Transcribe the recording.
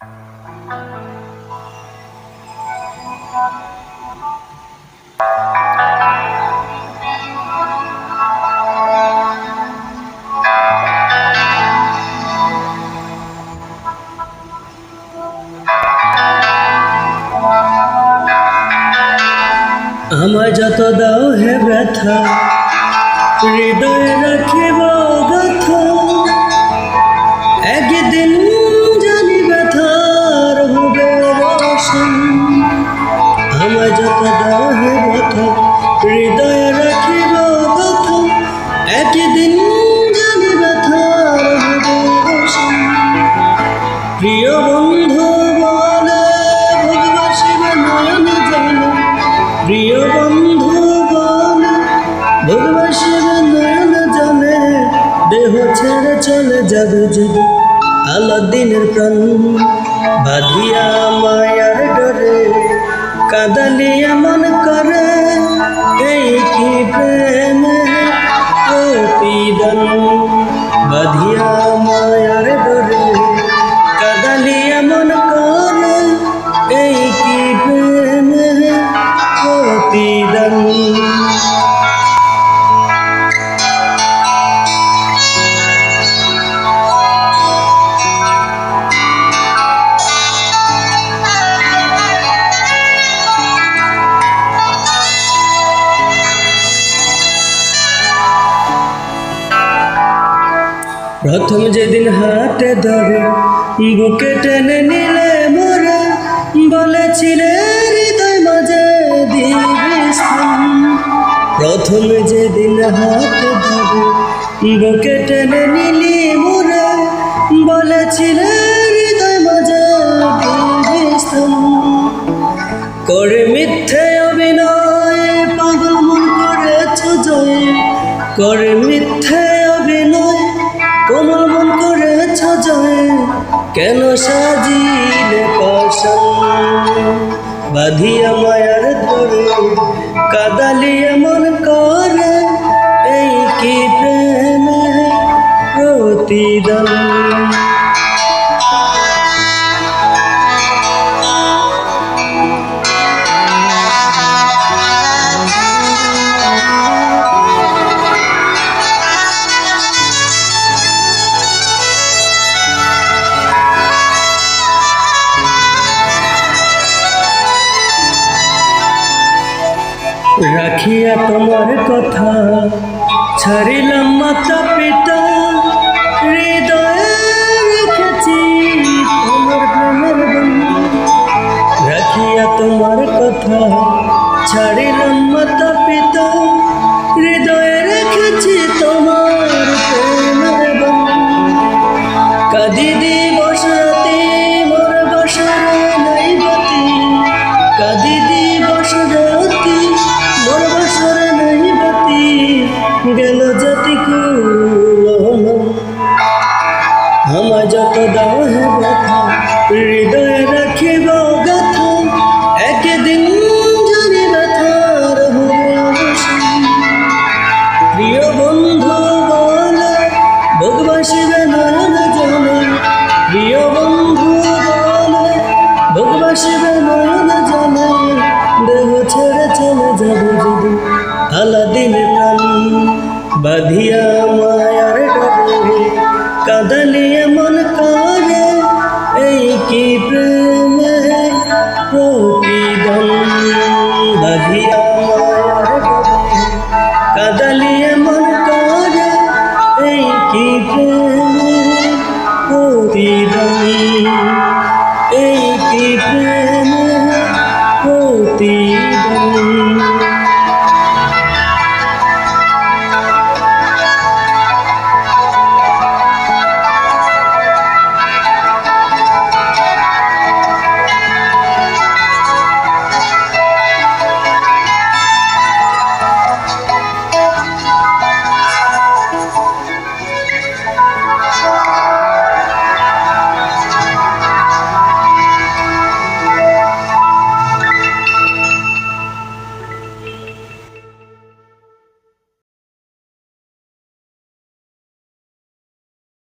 আমায় যত দাও হে ব্যথা, হৃদয়ে রাখিব গাথা। একদিন জানি ব্যথার হবে অবসান। আমায় যত দাও হে ব্যথা, হৃদয়ে রাখিব গাথা। একদিন জানি ব্যথার হবে অবসান। প্রিয় বন্ধু বলে ভোগবাসিবে নয়ন জলে। প্রিয় বন্ধু বলে ভোগবাসিবে নয়ন জলে। দেহ ছেড়ে চলে যাবে যদি আলো দিনের প্রাণ। বাঁধিয়া মায়ার ডরে কাঁদালিয়া মন করে। এই কি প্রেমে প্রতিদান। বাঁধিয়া মায়ার ডরে কাঁদালিয়া মন করে। এই কি প্রেমে প্রতিদান। প্রথম যেদিন হাতে ধরে বুকে টেনে নিলে মোরে। বলেছিলে হৃদয় মাঝে দিবি স্থান। প্রথম যেদিন হাতে ধরে বুকে টেনে নিলি মোরে। বলেছিলে হৃদয় মাঝে দিবি স্থান। করে মিথ্যে অভিনয় পাগল মন করেছ জয়। করে মিথ্যে অভিনয় কোমল মন করেছ জয়। কেন সাজিলে পাশান। বাঁধিয়া মায়ার ধরে কাঁদালিয়া মন করে। এই কি প্রেমে প্রতিদান। রাখিয়া তোমার কথা ছাড়িলাম মাতা পিতা। হৃদয়ে রেখেছি তোমার প্রেমের বন্ধু। রাখিয়া তোমার কথা ছাড়িলাম মাতা পিতা। হৃদয়ে রেখেছি তোমার প্রেমের বন্ধু। কাঁদি দিবস রাতি মোর বাসরে নাই বাতি। কাঁদি দিবস রাতি মোর বাসরে নাই বাতি। গেল জাতি কুল। আমায় যত দাও হে ব্যথা, হৃদয়ে রাখিব গাথা। একদিন জানি ব্যথার হবে অবসান। প্রিয় বন্ধু বলে ভোগবাসিবে নয়ন জলে। প্রিয় বন্ধু বলে ভোগবাসিবে নয়ন